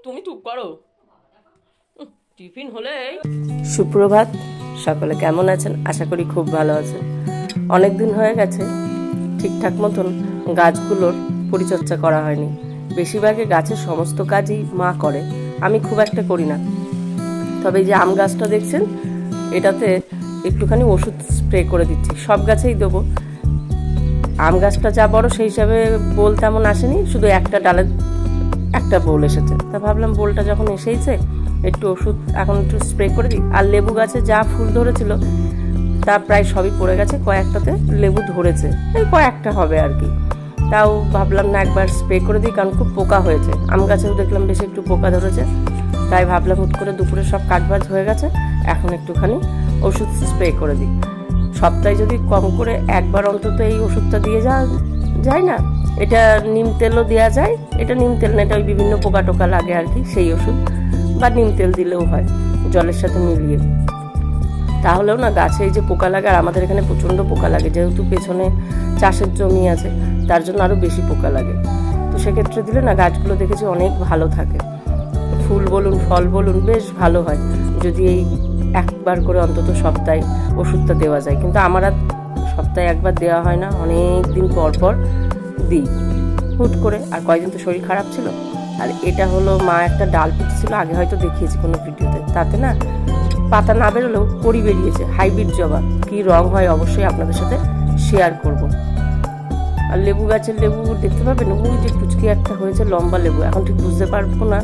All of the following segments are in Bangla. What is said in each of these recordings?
তুমি চুপ করো। টিফিন হলে। সুপ্রভাত, সকলে কেমন আছেন? আশা করি খুব ভালো আছেন। অনেক দিন হয়ে গেছে ঠিকঠাক মতন গাছগুলোর পরিচর্যা করা হয়নি। বেশিরভাগই গাছের সমস্ত কাজই মা করে, আমি খুব একটা করি না। তবে এই যে আম গাছটা দেখছেন, এটাতে একটুখানি ওষুধ স্প্রে করে দিচ্ছি। সব গাছেই দেবো। আম গাছটা যা বড় সেই হিসাবে বোল তেমন আসেনি, শুধু একটা ডালে একটা বোল এসেছে। তা ভাবলাম বোলটা যখন এসেইছে একটু ওষুধ এখন একটু স্প্রে করে দিই। আর লেবু গাছে যা ফুল ধরেছিল তা প্রায় সবই পড়ে গেছে, কয়েকটাতে লেবু ধরেছে, এই কয়েকটা হবে আর কি। তাও ভাবলাম না একবার স্প্রে করে দিই, কারণ খুব পোকা হয়েছে। আম গাছেও দেখলাম বেশি একটু পোকা ধরেছে, তাই ভাবলাম হুট করে দুপুরে সব কাজবাজ হয়ে গেছে, এখন একটুখানি ওষুধ স্প্রে করে দিই। সপ্তাহে যদি কম করে একবার অন্তত এই ওষুধটা দিয়ে যায় না, এটা নিম তেলও দেওয়া যায়। এটা নিম তেল না, এটা ওই বিভিন্ন পোকা টোকা লাগে আর কি, সেই ওষুধ, বা নিম তেল দিলেও হয় জলের সাথে মিলিয়ে। তাহলেও না গাছে এই যে পোকা লাগে, আর আমাদের এখানে প্রচণ্ড পোকা লাগে, যেহেতু পেছনে চাষের জমি আছে, তার জন্য আরও বেশি পোকা লাগে। তো সেক্ষেত্রে দিলে না গাছগুলো দেখেছি অনেক ভালো থাকে, ফুল বলুন ফল বলুন বেশ ভালো হয়, যদি এই একবার করে অন্তত সপ্তাহে ওষুধটা দেওয়া যায়। কিন্তু আমার আর সপ্তাহে একবার দেওয়া হয় না, অনেক দিন পর পর দিই হুট করে। আর কয়েকদিন তো শরীর খারাপ ছিল। আর এটা হলো মা একটা ডাল পুঁতেছিল, আগে হয়তো দেখিয়েছি কোনো ভিডিওতে, তাতে না পাতা না বেরোলেও কড়ি বেরিয়েছে, হাইব্রিড জবা। কি রং হয় অবশ্যই আপনাদের সাথে শেয়ার করব। আর লেবু গাছের লেবু দেখতে পাবেন, ওই যে কুচকি একটা হয়েছে লম্বা লেবু, এখন ঠিক বুঝতে পারবো না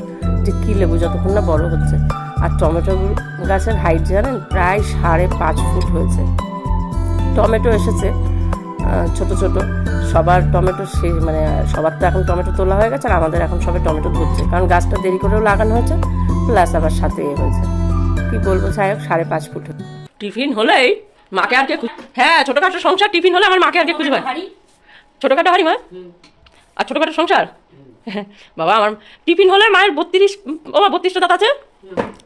যে কী লেবু যতক্ষণ না বড় হচ্ছে। আর টমেটো গাছের হাইট জানেন প্রায় 5.5 ফুট হয়েছে। টমেটো এসেছে ছোট ছোট, সবার টমেটো মানে সবার তো এখন টমেটো তোলা হয়ে গেছে, আর আমাদের এখন সবাই টমেটো ধরছে, কারণ গাছটা দেরি করেও লাগানো হয়েছে, প্লাস আবার সাথে হয়েছে। কি বলবো সাহেব, 5.5 ফুট। টিফিন হলেই মাকে আর কে, হ্যাঁ ছোটখাটো সংসার, টিফিন হলে আমার মাকে আর কে খুঁজে পায়। ছোটখাটো হাড়ি মা, আর ছোটখাটো সংসার। বাবা আমার টিফিন হলে মায়ের 32টা দাঁত আছে,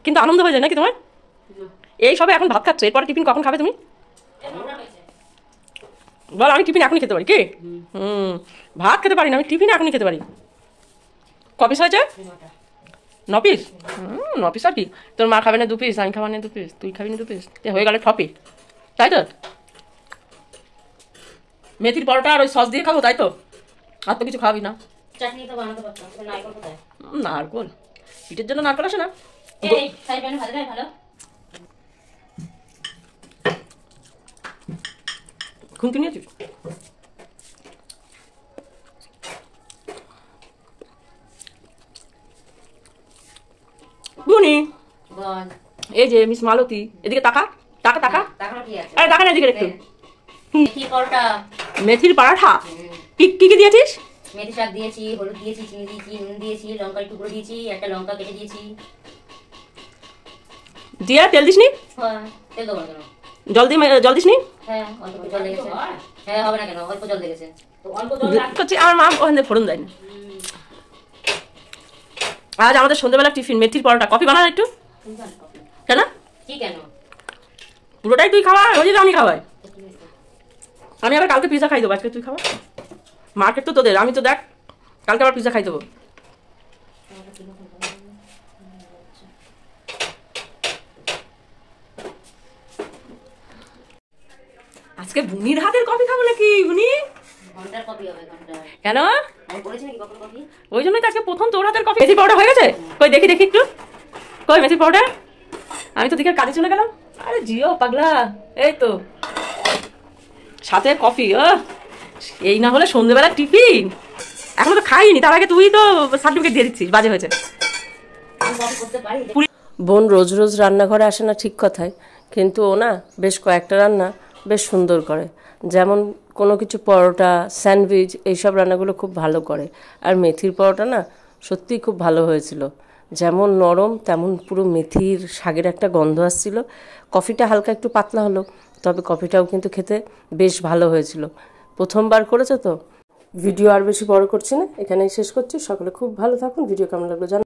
কিন্তু আনন্দ হয়ে যায় নাকি তোমার? এই সবে এখন ভাত খাচ্ছ, এরপরে টিফিন কখন খাবে তুমি? বল, আমি টিফিন এখনই খেতে পারি। কি ভাত খেতে পারি না, আমি টিফিন এখনই খেতে পারি। ক পিস হয়েছে? 9 পিস। 9 পিস আর কি, তোর মা খাবে না 2 পিস, আমি খাবো না 2 পিস, তুই খাবি না 2 পিস, হয়ে গেলে 6 পিস, তাই তো? মেথির পরোটা আর ওই সস দিয়ে খাবো, তাই তো? আর তো কিছু খাবি না? নারকোল, পিঠের জন্য নারকোল আসে না? খুন্তি নিয়েছিস? বুনি, এই যে মিস মালতী, এদিকে তাকা তাকা তাকা, আরে তাকা না এদিকে একটু। মেথির পরাঠা, কি কি দিয়েছিস? মেথি শাক দিয়েছি, হলুদ দিয়েছি, চিনি দিয়েছি, নুন দিয়েছি, লঙ্কার টুকরো দিয়েছি, একটা লঙ্কা কেটে দিয়েছি। দিয়া তেল দিসনি? হ্যাঁ, তেল দেবো কেন? জল দিসনি? হ্যাঁ, অল্প জল লেগেছে। হ্যাঁ, হবে না কেন, অল্প জল লেগেছে। তো অল্প জল করছি, আমার মা ওখানে ফোড়ন দেয় না। আজ আমাদের সন্ধ্যাবেলা টিফিন মেথির পরোটা। কফি বানা একটু। কেন? কি কেন? পুরোটাই তুই খাওয়া, ওই যে আমি খাওয়াই। আমি আবার কালকে পিজা খাই দেবো, আজকে তুই খাওয়া। মার্কেট তো তোদের, আমি তো দেখ কালকে আবার পিজা খাই দেবো। আজকে বুনির হাতের কফি খাবো নাকি? বুনি ঘন্টার কফি হবে, ঘন্টা। কেন? আমি বলেছি নাকি কখন কফি? ওই জন্যই তো আজকে প্রথম তোর হাতের কফি। মেথির পাউডার হয়ে গেছে? কই দেখি দেখি একটু, কই মেথির পাউডার? আমি তো দিকের কাজে চলে গেলাম। আরে জিও পাগলা, এই তো সাথে কফি। এই না হলে সন্ধ্যেবেলা টিফিন। এখন তো খাইনি, তার আগে তুই তো সার্টিফিকেট দিয়ে দিচ্ছিস, বাজে হয়েছে। বোন রোজ রোজ রান্নাঘরে আসে না ঠিক কথাই, কিন্তু ও না বেশ কয়েকটা রান্না বেশ সুন্দর করে। যেমন কোনো কিছু পরোটা, স্যান্ডউইচ, এইসব রান্নাগুলো খুব ভালো করে। আর মেথির পরোটা না সত্যিই খুব ভালো হয়েছিল, যেমন নরম তেমন পুরো মেথির শাকের একটা গন্ধ আসছিল। কফিটা হালকা একটু পাতলা হলো, তবে কফিটাও কিন্তু খেতে বেশ ভালো হয়েছিল। প্রথমবার করেছে তো। ভিডিও আর বেশি বড় করছি না, এখানেই শেষ করছি। সকলে খুব ভালো থাকুন। ভিডিও কেমন লাগলো জানান।